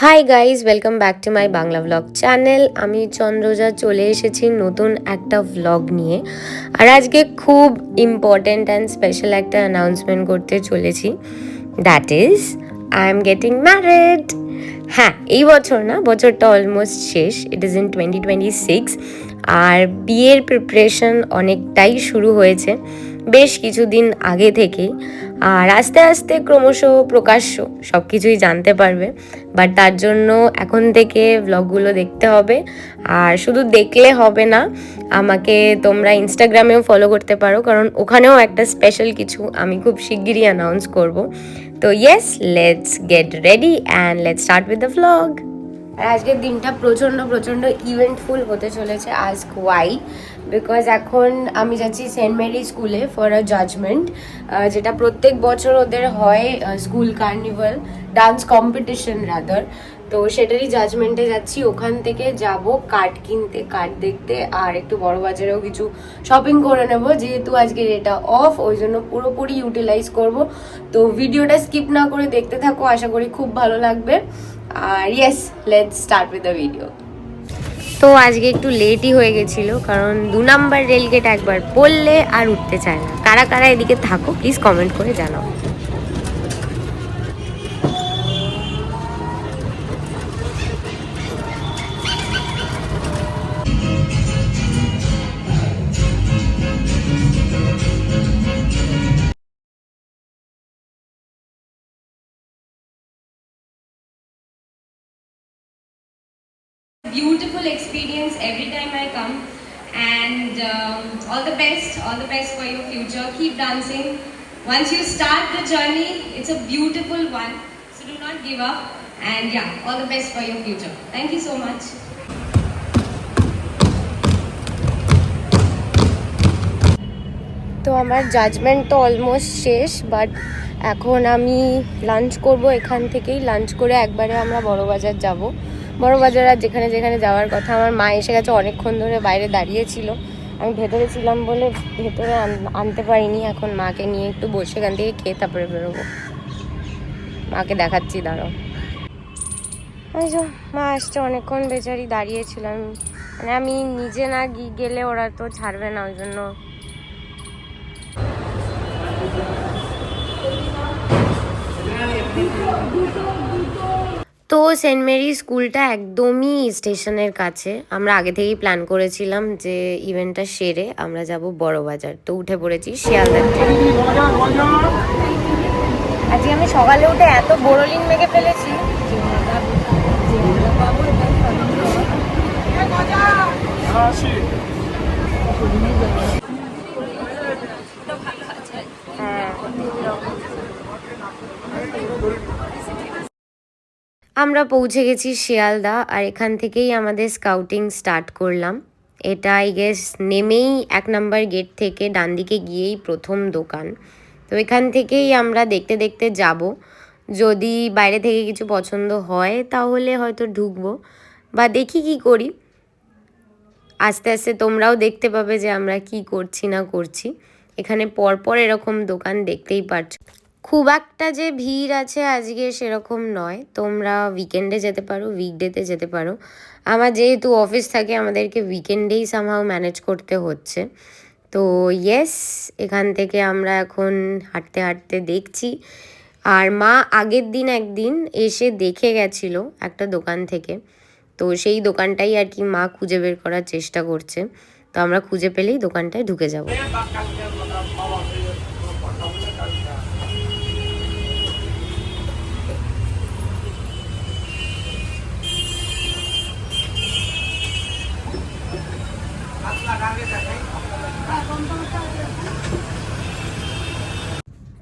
Hi guys, welcome back to my Bangla vlog channel. আমি চন্দ্রজা চলে এসেছি নতুন একটা ভ্লগ নিয়ে। আর আজকে খুব ইম্পর্ট্যান্ট অ্যান্ড স্পেশাল একটা অ্যানাউন্সমেন্ট করতে চলেছি। That is I am getting married. হ্যাঁ, এই বছর না, বছরটা অলমোস্ট শেষ। It is in 2026। আর বিয়ের প্রিপারেশন অনেকটাই শুরু হয়েছে বেশ কিছুদিন আগে থেকেই। আর আস্তে আস্তে ক্রমশ প্রকাশ্য সব কিছুই জানতে পারবে। বাট তার জন্য এখন থেকে ভ্লগগুলো দেখতে হবে। আর শুধু দেখলে হবে না, আমাকে তোমরা ইনস্টাগ্রামেও ফলো করতে পারো, কারণ ওখানেও একটা স্পেশাল কিছু আমি খুব শিগগিরই অ্যানাউন্স করব। তো yes, let's get ready and let's start with the vlog. আর আজকের দিনটা প্রচণ্ড প্রচণ্ড ইভেন্টফুল হতে চলেছে। Ask Y? বিকজ এখন আমি যাচ্ছি সেন্ট মেরি স্কুলে ফর আ জাজমেন্ট, যেটা প্রত্যেক বছর ওদের হয়, school carnival dance competition rather. তো সেটারই জাজমেন্টে যাচ্ছি। ওখান থেকে যাব কার্ড কিনতে, কার্ড দেখতে, আর একটু বড় বাজারেও কিছু শপিং করে নেব। যেহেতু আজকে এটা অফ, ওই জন্য পুরোপুরি ইউটিলাইজ করব। তো ভিডিওটা স্কিপ না করে দেখতে থাকো, আশা করি খুব ভালো লাগবে। আর yes, let's start with the video. তো আজকে একটু লেটই হয়ে গেছিলো, কারণ 2 নাম্বার রেলগেট একবার পড়লে আর উঠতে চায় না। কারা কারা এদিকে থাকো প্লিজ কমেন্ট করে জানাও। Beautiful experience every time I come, and all the best for your future. Keep dancing. Once you start the journey, it's a beautiful one, so do not give up. And yeah, all the best for your future. Thank you so much. তো আমার judgement তো almost শেষ, but এখন আমি lunch করব। এখান থেকেই lunch করে একবারে আমরা বড়বাজার যাব। বড়বাজার আর যেখানে যেখানে যাওয়ার কথা। আমার মা এসে গেছে, অনেকক্ষণ ধরে বাইরে দাঁড়িয়েছিল। আমি ভেতরে ছিলাম বলে ভেতরে আনতে পারিনি। এখন মাকে নিয়ে একটু বসে এখান থেকে খেয়ে তারপরে বেরোবো। মাকে দেখাচ্ছি, দাঁড়াও। মা আসছে, অনেকক্ষণ বেচারি দাঁড়িয়েছিলাম। মানে আমি নিজে না গেলে ওরা তো ছাড়বে না, ওই জন্য। তো সেন্ট মেরি স্কুলটা একদমই স্টেশনের কাছে। আমরা আগে থেকেই প্ল্যান করেছিলাম যে ইভেন্টটা সেরে আমরা যাব বড়বাজার। তো উঠে পড়েছি শিয়ালদা ট্রেন। আজকে আমি সকালে উঠে এত বোরোলিন মেখে ফেলেছি। আমরা পৌঁছে গেছি শিয়ালদা, আর এখান থেকেই আমাদের স্কাউটিং স্টার্ট করলাম। এটা আই গেস নেমেই 1 নাম্বার গেট থেকে ডান দিকে গিয়েই প্রথম দোকান। তো এখান থেকেই আমরা দেখতে দেখতে যাব। যদি বাইরে থেকে কিছু পছন্দ হয় তাহলে হয়তো ঢুকবো, বা দেখি কি করি। আস্তে আস্তে তোমরাও দেখতে পাবে যে আমরা কি করছি না করছি। এখানে পরপর এরকম দোকান দেখতেই পারছো। খুব একটা যে ভিড় আছে আজকে সেরকম নয়। তোমরা উইকেন্ডে যেতে পারো, উইকডেতে যেতে পারো। আমার যেহেতু অফিস থাকে, আমাদেরকে উইকেন্ডেই সামহাও ম্যানেজ করতে হচ্ছে। তো ইয়েস, এখান থেকে আমরা এখন হাঁটতে হাঁটতে দেখছি। আর মা আগের দিন একদিন এসে দেখে গেছিলো একটা দোকান থেকে। তো সেই দোকানটাই আর কি মা খুঁজে বের করার চেষ্টা করছে। তো আমরা খুঁজে পেলেই দোকানটায় ঢুকে যাব।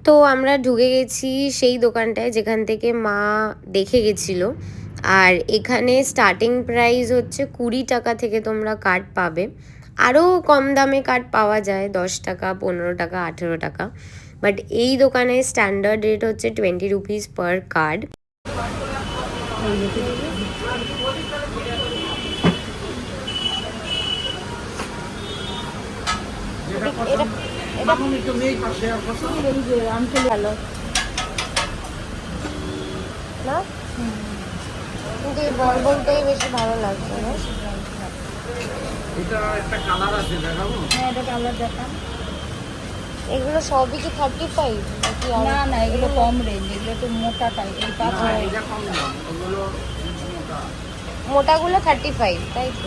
তো আমরা ঢুকে গেছি সেই দোকানটায় যেখান থেকে মা দেখে গেছিলো। আর এখানে স্টার্টিং প্রাইস হচ্ছে 20 টাকা থেকে তোমরা কার্ড পাবে। আরও কম দামে কার্ড পাওয়া যায়, 10 টাকা, 15 টাকা, 18 টাকা। বাট এই দোকানে স্ট্যান্ডার্ড রেট হচ্ছে 20 রুপিস পার কার্ড। ভালো না? কিন্তু এই বলবলটাই বেশি ভালো লাগছে না? এটা একটা কালার আছে দেখাবো? হ্যাঁ, এটা কালার দেখান। এগুলো সবই কি 35 নাকি আর না না, এগুলো কম রেঞ্জ, এগুলো একটু মোটা টাইপ, এই পাতলা। এটা কম দাম, ওগুলো মোটা। মোটাগুলো 35 তাই তো?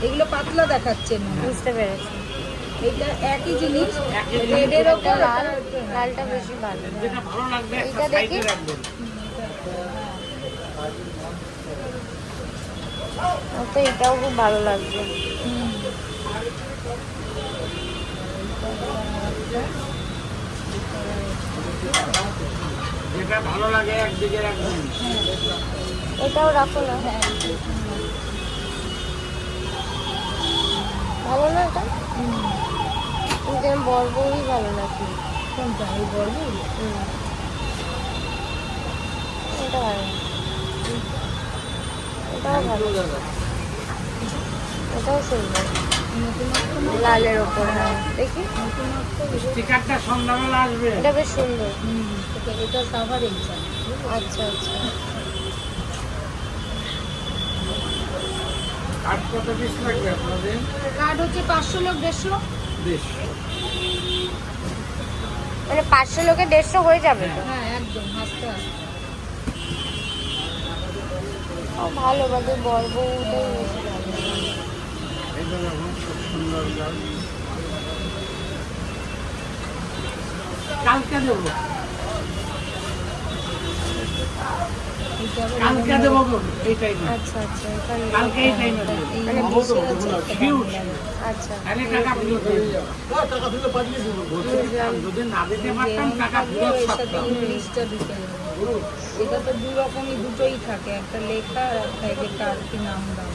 এগুলো পাতলা দেখাচ্ছে না, বুঝতে পেরেছি। এটা একই জিনিস, একই জিনিস, রেডের এটা ওপর লাল, লালটা বেশি ভালো। যেটা ভালো লাগবে একটা এইটা দেখি। সাইডে রাখবেন। আমার তো এটাও খুব ভালো লাগছে। যেটা ভালো লাগে একদিকে রাখবেন। এটাও রাখো না। ভালো না এটা? কিন্তু আমি বলবোই ভালো নাকি? কোনটা? এই বলবো এটা ভালো না। এটাও ভালো, এটাও সুন্দর লালের ওপর। হ্যাঁ দেখি, স্টিকারটা সন্ধ্যাবেলা আসবে। এটা বেশ সুন্দর। এটা সাভার এইটা। আচ্ছা আচ্ছা। কাঠ কত পিস লাগবে আপনাদের? কার্ড হচ্ছে 500 লোক 150। বেশ, মানে 500 লোকে 150 হয়ে যাবে তো? হ্যাঁ একদম, হাসতে হাসতে। ও ভালো, বাদে বলবোটাই বেশি ভালো। এটা দেখুন খুব সুন্দর গাছ। কালকে দেবো, কালকে দেবো গো, এই টাইমে। আচ্ছা আচ্ছা, এখানে কালকে এই টাইমে দেবো। মানে বহুত বেশি আছে। হিউজ। আচ্ছা তাহলে টাকা ফেরত দিয়ে যাবো। যদি না দিতে পারতাম টাকা ফেরত এর সাথে থাকতাম। ইংলিশটা দিতে হবে। এটা তো দু রকমই, দুটোই থাকে, একটা লেখা আর একটা এই যে কার কি নাম দাম,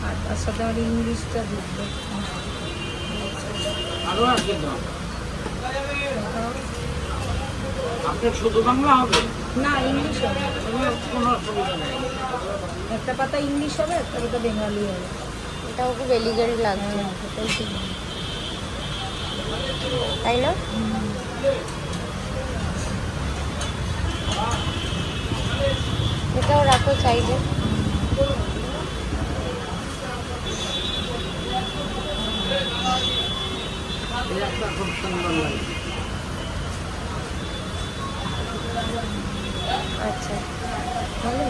আর তার সাথে আমার ইংলিশটা ঢুকবে। আরো আছে দাম। আপনার শুধু বাংলা হবে? না, ইংলিশ হবে। কোনো অসুবিধা নেই। একটা পাতা ইংলিশ হবে, একটা পাতা বেঙ্গলি হবে। এটাও খুব এলিগেন্ট লাগছে, হ্যাঁ, সেটাই ঠিক। তাই না? এটাও রাখো সাইডে। এই একটা খুব সুন্দর লাগে। আচ্ছা ভালো।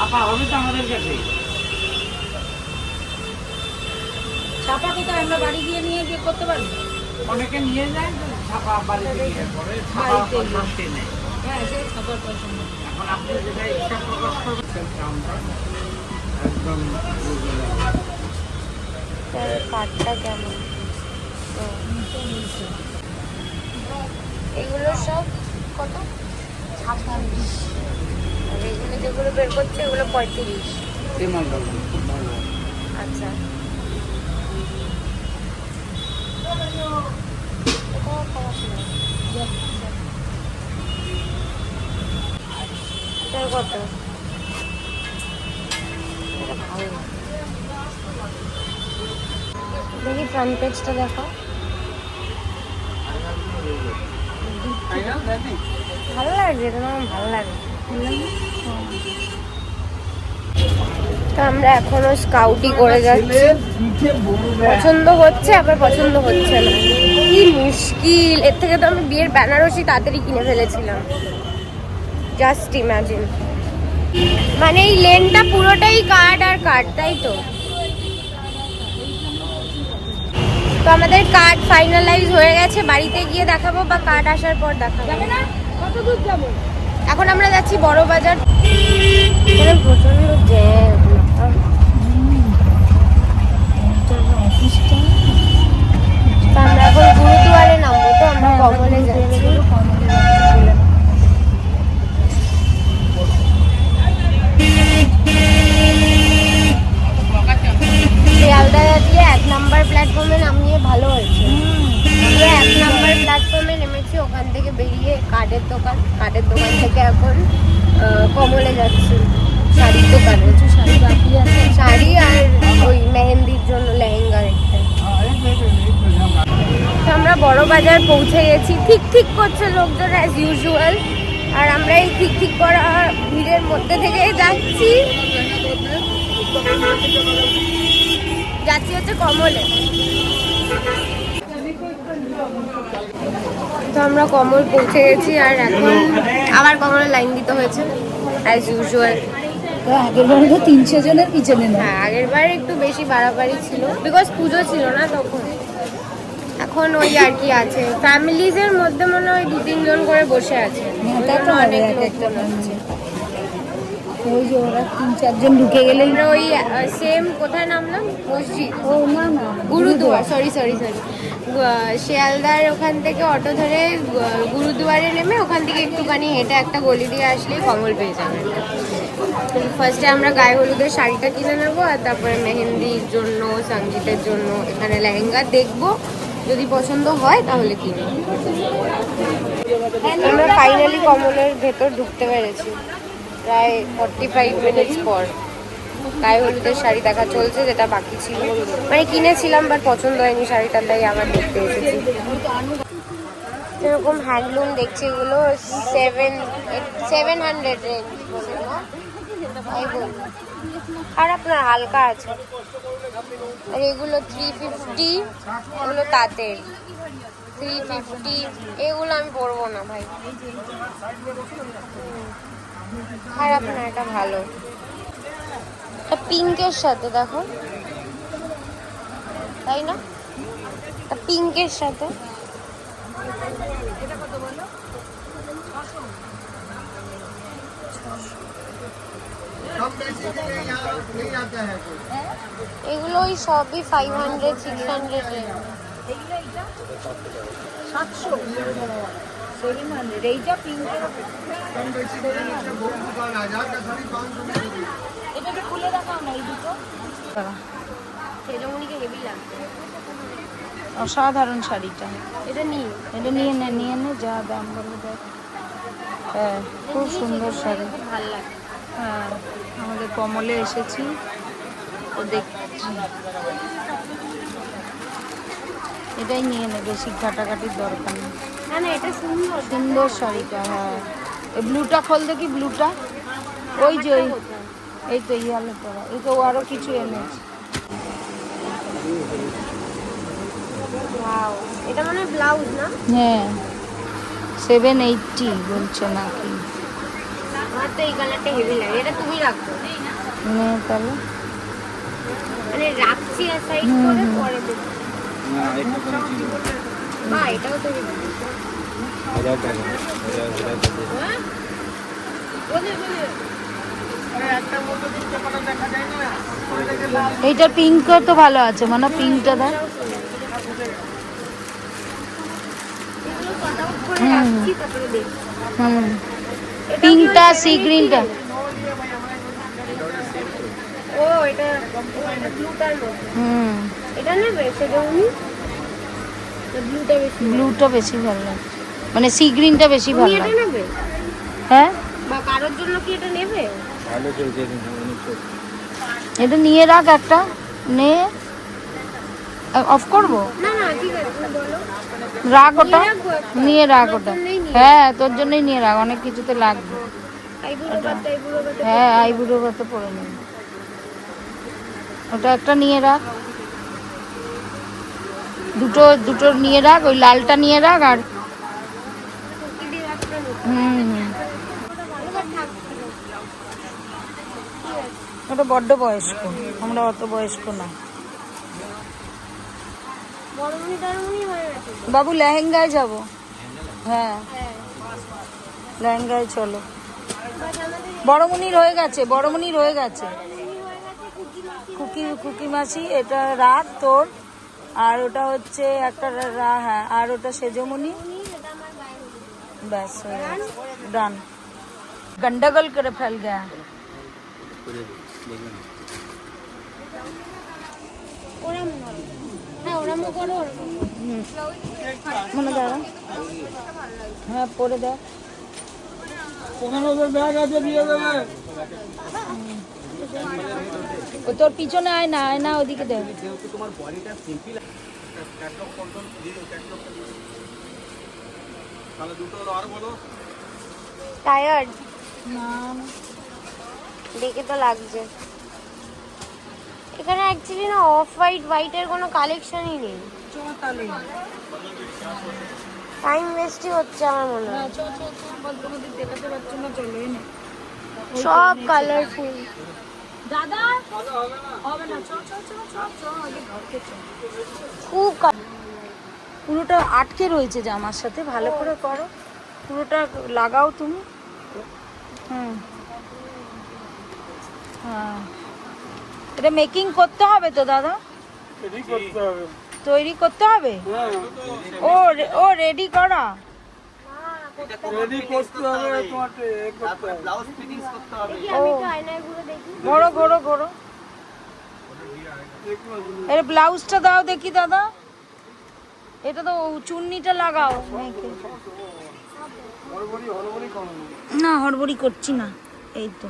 আপা হবে তো আমাদের কাছে? ছাপা কোথায়? আমরা বাড়ি গিয়ে নিয়ে গিয়ে করতে পারবো। অনেকে নিয়ে যায় তো ছাপা বাড়িতে নিয়ে পরে ছাপা বাড়িতে গিয়ে। করতে নেই। হ্যাঁ, সে ছাপার পয়সা নেই। এখন আপনি যেটা ইচ্ছা প্রকাশ করবেন দামটা একদম বুঝে যাবেন। তার কাঠটা কেমন? ও, এগুলো সব কত? 26। আর এগুলো যেগুলো বের করছে এগুলো 35। এই মালটা খুব ভালো। আচ্ছা, এটাও খারাপ না। এটার কত? এটা ভালো। দেখি ফ্রন্ট পেজটা দেখো। ভালো লাগছে, এটা আমার ভালো লাগে। তো আমরা এখনো স্কাউটি করে যাচ্ছি। পছন্দ হচ্ছে আবার পছন্দ হচ্ছে না, কি মুশকিল। এর থেকে তো আমি বিয়ের বেনারসি তাড়াতাড়ি কিনে ফেলেছিলাম। জাস্ট ইমাজিন, মানে এই লেনটা পুরোটাই কাট আর কাট, তাই তো? তো আমাদের কার্ড ফাইনালাইজ হয়ে গেছে, বাড়িতে গিয়ে দেখাবো বা কার্ড আসার পর দেখাবো। কত দূর যাবো? এখন আমরা যাচ্ছি বড় বাজার। এখানে প্রচন্ড জ্যাম। তো আমরা এখন গুরুদুয়ারে নামবো, তো আমরা কমলে যাচ্ছি। শিয়ালদা দিয়ে 1 নম্বর প্ল্যাটফর্মে নামিয়ে ভালো হয়েছে। আমরা 1 নম্বর প্ল্যাটফর্মে নেমেছি, ওখান থেকে বেরিয়ে কার্ডের দোকান থেকে এখন কমলে যাচ্ছি শাড়ির দোকানে। শাড়ি বাকি আছে। শাড়ি আর ওই মেহেন্দির জন্য লেহেঙ্গা দেখতে। তো আমরা বড় বাজার পৌঁছে গেছি। ঠিক করছে লোকজন অ্যাজ ইউজুয়াল, আর আমরা এই ঠিক করা ভিড়ের মধ্যে থেকে যাচ্ছি হচ্ছে কমলে। তো আমরা কমল পৌঁছে গেছি, আর এখন আবার কমলে লাইন দিতে হয়েছে অ্যাজ ইউজুয়াল। আগের বারে তো 300 জনের পিছনে না। হ্যাঁ, আগের বার একটু বেশি বাড়াবাড়ি ছিল, বিকজ পুজো ছিল না তখন। এখন ওই আর কি আছে, ফ্যামিলিজের মধ্যে মনে হয় 2-3 জন করে বসে আছে। অনেক একটা ফ্যামিলি, ওই যে ওরা 3-4 জন ঢুকে গেলে আমরা ওই সেম কোথায় নামলাম, মসজিদ, ও না গুরুদুয়ার, সরি শিয়ালদার ওখান থেকে অটো ধরে গুরুদুয়ারে নেমে ওখান থেকে একটুখানি হেঁটে একটা গলি দিয়ে আসলেই কমল পেয়ে যাবে। ফার্স্টে আমরা গায়ে হলুদের শাড়িটা কিনে নেবো, আর তারপরে মেহেন্দির জন্য, সঙ্গীতের জন্য এখানে লেহেঙ্গা দেখবো, যদি পছন্দ হয় তাহলে কিনবো। আমরা ফাইনালি কমলের ভেতর ঢুকতে পেরেছি প্রায় 45 মিনিটস পর। গায়ে হলুদের শাড়ি দেখা চলছে, যেটা বাকি ছিল, মানে কিনেছিলাম বাট পছন্দ হয়নি শাড়িটা, তাই আবার দেখতে এসেছি। এরকম হ্যান্ডলুম দেখছি, এগুলো 700 রেঞ্জ বলে না, খারাপ না, হালকা আছে। আর এগুলো 350, এগুলো তাঁতের 350, এগুলো আমি পরবো না ভাই, খারাপ না, এটা ভালো। পিঙ্কের সাথে দেখো, তাই না, পিঙ্কের সাথে এগুলো ওই সবই 500-600 রেঞ্জ। এইটা পিঙ্কের, এটাকে খুলে দেখাও না, এই দুটো সেজমনিকে হেভি লাগবে। অসাধারণ শাড়িটা, এটা নিয়ে নে যা দাম বলে দেখ। হ্যাঁ, খুব সুন্দর শাড়ি, খুব ভালো লাগে। হ্যাঁ, আমাদের কমলে এসেছি, ও দেখছি, এটাই নিয়ে নে, বেশি ঘাটাঘাটির দরকার নেই। না, এটা সুন্দর সুন্দর শাড়িটা। হ্যাঁ, এই ব্লুটা খোল দেখি, ব্লুটা ওই যে এই তো ইয়ালো পরা, এই তো আরো কিছু এনেছে। ওয়াও, এটা মানে ব্লাউজ না? হ্যাঁ, 780 বলছে নাকি। আমার তো এই কালারটা হেভি লাগে, এটা তুমি রাখো। তাহলে মানে রাখছি আর সাইড করে পরে দেবো। বা এটাও তো হেভি। হ্যাঁ? এইটার পিঙ্ক তো ভালো আছে, মানে পিঙ্কটা দেখ। পিঙ্কটা, সি গ্রিনটা, ও এটা ব্লুটার মধ্যে। এটা নেবে সেজন্য ব্লুটা বেশি ভালো লাগে, মানে সি গ্রিনটা বেশি ভালো এটা লাগে। নেবে হ্যাঁ, বা কারোর জন্য কি এটা নেবে? ভালো চলছে, এটা নিয়ে রাখ, একটা নে, অফ করবো, না ঠিক আছে, তুমি বলো। রাখ ওটা, নিয়ে রাখ ওটা। জন্যই নিয়ে হ্যাঁ, তোর জন্যই নিয়ে রাখ, অনেক কিছুতে লাগবে। আইবুড়ো বাচ্চা, হ্যাঁ, আইবুড়ো ভাতে পরে নেব, ওটা একটা নিয়ে রাখ, দুটো নিয়ে রাখ, ওই লালটা নিয়ে রাখ। আর ওটা বড্ড বয়স্ক, আমরা অত বয়স্ক না। বাবু লেহেঙ্গায় যাব। হ্যাঁ, লেহেঙ্গায় চলো। বড়মুনির হয়ে গেছে, কুকি মাসি, এটা রাত তোর, আর ওটা হচ্ছে একটা হ্যাঁ, আর ওটা সেজমনি, ব্যাস হয়ে গেছে, ডান। গন্ডগোল করে ফেল গয়া। মনে দাঁড়া, হ্যাঁ পরে দেখ, ওখানে ওদের ব্যাগ আছে, দিয়ে দেবে। ও তোর পিছনে আয় না, ওদিকে দেখ। তাহলে দুটো হলো, আর বলো। টায়ার্ড না দেখে তো লাগছে। এখানে অ্যাকচুয়ালি না অফ হোয়াইটের কোনো কালেকশনই নেই। চ তাহলে টাইম ওয়েস্টই হচ্ছে আমার মনে হয়। চ চ চ বল, তোমাদের দেখাতে পারছো না, চলো এনে সব কালারফুল। দাদা হবে না, চ চ চ চ চ আগে ঘরকে চ। খুব পুরোটা আটকে রয়েছে জামার সাথে, ভালো করে করো, পুরোটা লাগাও তুমি। হুম হ্যাঁ, এটা মেকিং করতে হবে তো দাদা, এটাই করতে হবে। তৈরি করতে হবে। হ্যাঁ, ও রেডি করা, রেডি করতে হবে, তোমাকে এ করতে হবে। আমি তো আয়নায় ঘুরে দেখি। ঘোরো ঘোরো ঘোরো, এর ব্লাউজটা দাও দেখি দাদা, এটা তো চুন্নিটা লাগাও মেয়েকে। হড়বড়ি হড়বড়ি করো না। না হড়বড়ি করছি না, এই তো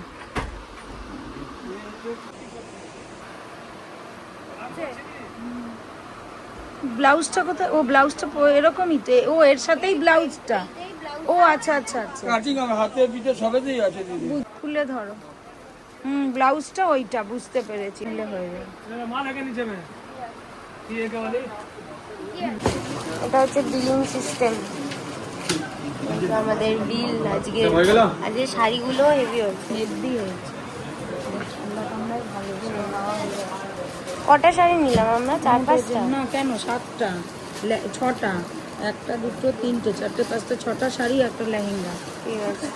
ব্লাউজটা কোথায়? ও ব্লাউজটা এরকমই তো, ও এর সাথেই ব্লাউজটা। ও আচ্ছা আচ্ছা আচ্ছা, কাটিং হবে, হাতে পিঠে সবেতেই আছে দিদি। খুলে ধরো। ব্লাউজটা ওইটা বুঝতে পেরেছি, খুলে হয়ে যাবে। মা লেগে নিচে মে কি একে বলে এটা হচ্ছে বিলিং সিস্টেম। আমাদের বিল আজকে, হয়ে গেল। আজকে শাড়িগুলো হেভি হচ্ছে। হেভি হয়েছে, কটা শাড়ি নিলাম আমরা? 4-5টা? না কেন 7টা 6টা, 1টা 2টো 3টে 4টে 5টে 6টা শাড়ি, একটা লেহেঙ্গা। ঠিক আছে।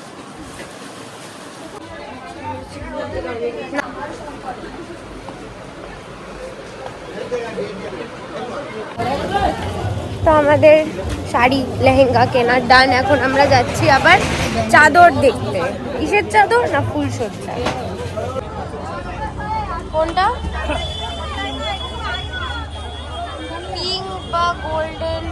তো আমাদের শাড়ি লেহেঙ্গা কেনা ডান। এখন আমরা যাচ্ছি আবার চাদর দেখতে। কিসের চাদর? না ফুল সজ্জা। কোনটা? পিঙ্ক বা গোল্ডেন?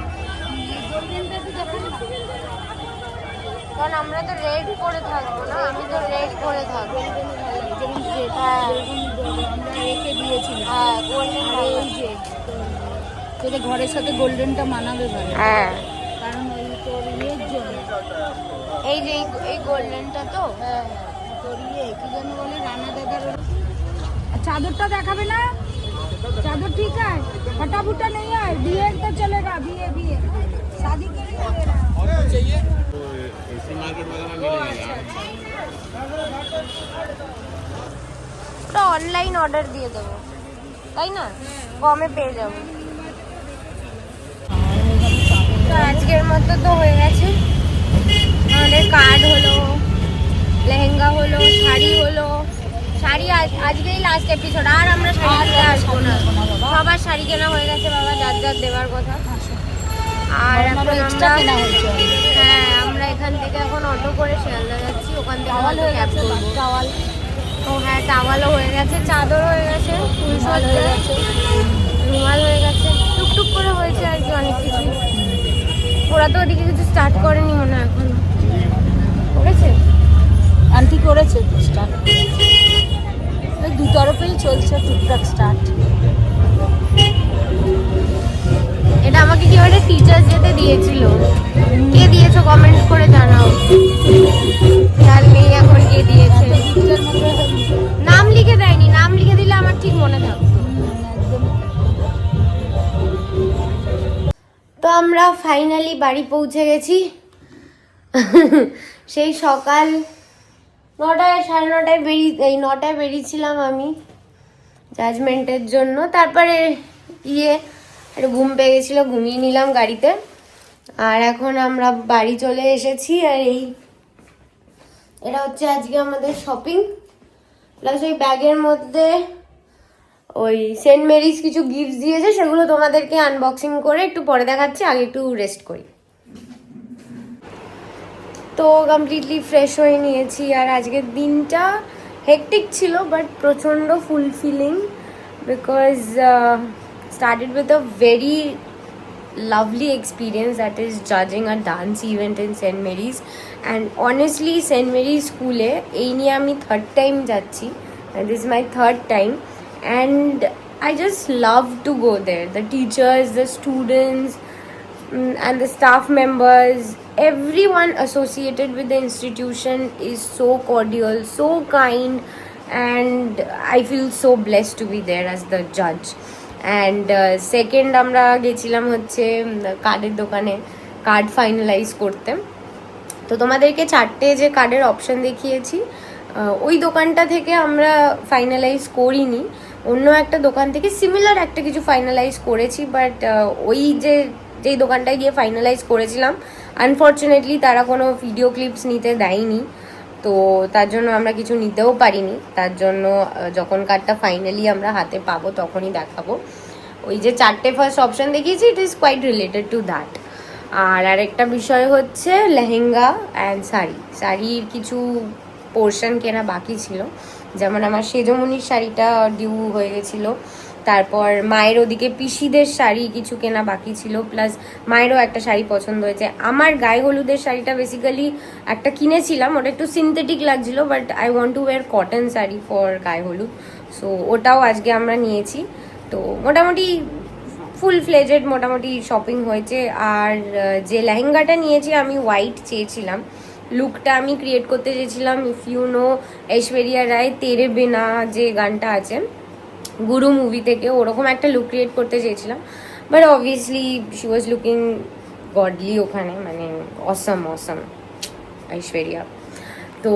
কারণ আমরা তো রেড পরে থাকবো না, আমি তো রেড পরে থাকবো। হ্যাঁ হ্যাঁ, গোল্ডেন। তোদের ঘরের সাথে গোল্ডেনটা মানাবে ভালো, হ্যাঁ, কারণ ওই তোর ইয়ের জন্য। এই যে এই গোল্ডেনটা তো। হ্যাঁ তোর ইয়ে কি যেন বলে, রানা দাদার চাদরটা দেখাবে না? चादर ठीक है, फटा फुटा नहीं है, बीए तो चलेगा, बीए बीए शादी के लिए वगैरह चाहिए तो इसी मार्केट वगैरह में मिलेगा। ওটা অনলাইন অর্ডার দিয়ে দেবো, তাই না? কমে পেয়ে যাবো। তো আজকের মতো তো হয়ে গেছে। আমাদের কার্ড হলো, লেহেঙ্গা হলো, শাড়ি হলো। শাড়ি আজকেই লাস্ট এপিসোড, আর আমরা শাড়ি কিনতে আসবো না। সবার শাড়ি কেনা হয়ে গেছে বাবা, যার যার দেওয়ার কথা। আর এখন আমরা, হ্যাঁ আমরা এখান থেকে এখন অটো করে শিয়ালদা যাচ্ছি, ওখান থেকে হয়তো ক্যাব করবো। ও হ্যাঁ, টাওয়ালও হয়ে গেছে, চাদর হয়ে গেছে, ফুল হয়ে গেছে, রুমাল হয়ে গেছে, টুকটুক করে হয়েছে আর কি অনেক কিছু। ওরা তো ওদিকে কিছু স্টার্ট করেনি মনে হয় এখনো। করেছে? আন্টি করেছে তো স্টার্ট, দু তরফেই চলছে টুকটাক স্টার্ট। এটা আমাকে কি একটা টিচার্স ডেতে দিয়েছিল, কে দিয়েছো কমেন্ট করে জানাও। খেয়াল নেই এখন কে দিয়েছে, নাম লিখে দেয়নি, নাম লিখে দিলে আমার ঠিক মনে থাকতো। তো আমরা ফাইনালি বাড়ি পৌঁছে গেছি। সেই সকাল 9টায় 9:30 9টায় বেরিয়েছিলাম আমি জাজমেন্টের জন্য। তারপরে একটা ঘুম পেয়ে গেছিলো, ঘুমিয়ে নিলাম গাড়িতে। আর এখন আমরা বাড়ি চলে এসেছি। আর এটা হচ্ছে আজকে আমাদের শপিং, প্লাস ওই ব্যাগের মধ্যে ওই সেন্ট মেরিজ কিছু গিফট দিয়েছে, সেগুলো তোমাদেরকে আনবক্সিং করে একটু পরে দেখাচ্ছি। আগে একটু রেস্ট করি। তো কমপ্লিটলি ফ্রেশ হয়ে নিয়েছি। আর আজকের দিনটা হেকটিক ছিল, বাট প্রচণ্ড fulfilling, because started with a very lovely experience, that is judging a dance event in St. Mary's. And honestly St. Mary's স্কুলে এই নিয়ে আমি 3rd টাইম যাচ্ছি, and this is my 3rd time, and I just love to go there. The teachers, the students, and the staff members, everyone associated with the institution is so cordial, so kind, and I feel so blessed to be there as the judge. And second আমরা গেছিলাম হচ্ছে কার্ডের দোকানে card finalise করতে। তো তোমাদেরকে 4টে যে কার্ডের অপশন দেখিয়েছি ওই দোকানটা থেকে আমরা ফাইনালাইজ করিনি, অন্য একটা দোকান থেকে সিমিলার একটা কিছু ফাইনালাইজ করেছি। বাট ওই যেই দোকানটায় গিয়ে ফাইনালাইজ করেছিলাম আনফর্চুনেটলি তারা কোনো ভিডিও ক্লিপস নিতে দেয়নি, তো তার জন্য আমরা কিছু নিতেও পারিনি। তার জন্য যখন কার্ডটা ফাইনালি আমরা হাতে পাবো তখনই দেখাবো। ওই যে 4টে ফার্স্ট অপশন দেখিয়েছি, it is quite related to that. আর আরেকটা বিষয় হচ্ছে লেহেঙ্গা অ্যান্ড শাড়ির কিছু পোর্শন কেনা বাকি ছিল, যেমন আমার সেজমনির শাড়িটা ডিউ হয়ে গেছিলো, তারপর মায়ের ওদিকে পিসিদের শাড়ি কিছু কেনা বাকি ছিল, প্লাস মায়েরও একটা শাড়ি পছন্দ হয়েছে। আমার গায়ে হলুদের শাড়িটা বেসিক্যালি একটা কিনেছিলাম, ওটা একটু সিনথেটিক লাগছিল, but I want to wire cotton sari for গায়ে হলুদ, সো ওটাও আজকে আমরা নিয়েছি। তো মোটামুটি ফুল ফ্লেজেড মোটামুটি শপিং হয়েছে। আর যে লেহেঙ্গাটা নিয়েছি আমি হোয়াইট চেয়েছিলাম, লুকটা আমি ক্রিয়েট করতে চেয়েছিলাম if you know Aishwarya Rai তেরে বিনা যে গানটা আছে গুরু মুভি থেকে, ওরকম একটা লুক ক্রিয়েট করতে চেয়েছিলাম। But obviously she was looking godly ওখানে, মানে অসম ঐশ্বরিয়া। তো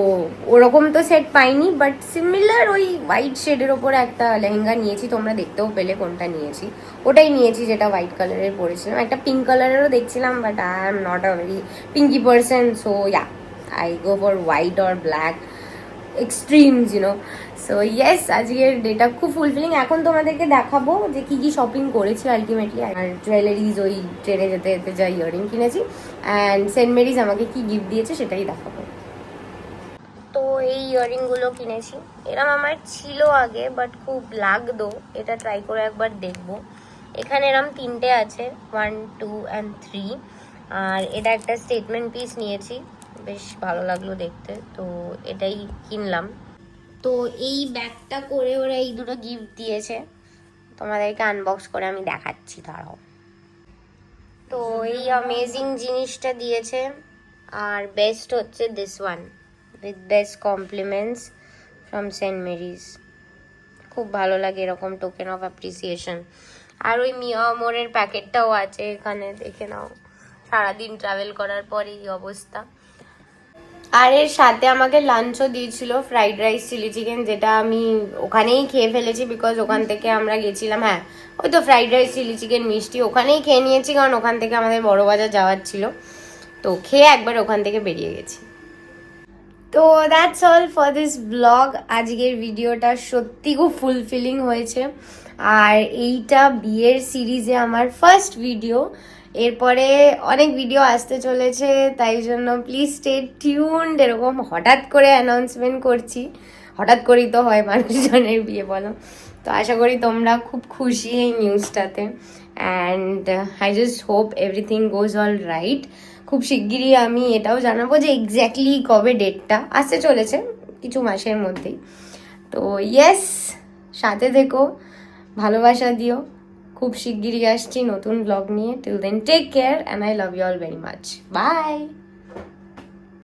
ওরকম তো সেট পাইনি, বাট সিমিলার ওই হোয়াইট শেডের ওপরে একটা লেহেঙ্গা নিয়েছি, তোমরা দেখতেও পেলে কোনটা নিয়েছি, ওটাই নিয়েছি যেটা হোয়াইট কালারের পরেছিলাম। একটা পিঙ্ক কালারেরও দেখছিলাম, but I am not a very pinky person, so yeah I go for white or black extremes you know. So yes, আজকের ডেটা খুব ফুলফিলিং। এখন তোমাদেরকে দেখাবো যে কী কী শপিং করেছি আলটিমেটলি। আর জুয়েলারিজ ওই ট্রেনে যেতে যেতে যা ইয়ারিং কিনেছি, অ্যান্ড সেন্ট মেরিজ আমাকে কি গিফট দিয়েছে সেটাই দেখাবো। তো এই ইয়ারিংগুলো কিনেছি, এরম আমার ছিল আগে বাট খুব লাগতো, এটা ট্রাই করে একবার দেখবো। এখানে এরম 3টে আছে, 1, 2 and 3, আর এটা একটা স্টেটমেন্ট পিস নিয়েছি, বেশ ভালো লাগলো দেখতে, তো এটাই কিনলাম। তো এই ব্যাগটা করে ওরা এই দুটো গিফট দিয়েছে, তোমাদেরকে আনবক্স করে আমি দেখাচ্ছি দাঁড়াও। তো এই অ্যামেজিং জিনিসটা দিয়েছে, আর বেস্ট হচ্ছে this one with best compliments from Saint Mary's. খুব ভালো লাগে এরকম টোকেন অফ অ্যাপ্রিসিয়েশন। আর ওই মিয়া মোরের প্যাকেটটাও আছে এখানে, দেখে নাও, সারাদিন ট্রাভেল করার পরে এই অবস্থা। আর এর সাথে আমাকে লাঞ্চও দিয়েছিল, ফ্রাইড রাইস চিলি চিকেন, যেটা আমি ওখানেই খেয়ে ফেলেছি বিকজ ওখান থেকে আমরা গেছিলাম। হ্যাঁ, ওই তো ফ্রাইড রাইস চিলি চিকেন মিষ্টি ওখানেই খেয়ে নিয়েছি, কারণ ওখান থেকে আমাদের বড়বাজার যাওয়ার ছিল, তো খেয়ে একবার ওখান থেকে বেরিয়ে গেছি। তো that's all for this blog. আজকের ভিডিওটা সত্যি খুব ফুলফিলিং হয়েছে, আর এইটা বিয়ের সিরিজে আমার ফার্স্ট ভিডিও। এরপরে অনেক ভিডিও আসতে চলেছে, তাই জন্য প্লিজ স্টে টিউনড। এরকম হঠাৎ করে অ্যানাউন্সমেন্ট করছি, হঠাৎ করেই তো হয় মানুষজনের বিয়ে, বলো। তো আশা করি তোমরা খুব খুশি এই নিউজটাতে, and I just hope everything goes all right. খুব শিগগিরই আমি এটাও জানাবো যে এক্স্যাক্টলি কবে ডেটটা আসতে চলেছে, কিছু মাসের মধ্যেই। তো ইয়েস, সাথে থেকো, ভালোবাসা দিও। খুব শিগগিরই আসছি নতুন ব্লগ নিয়ে। Till then take care and I love you all very much. By.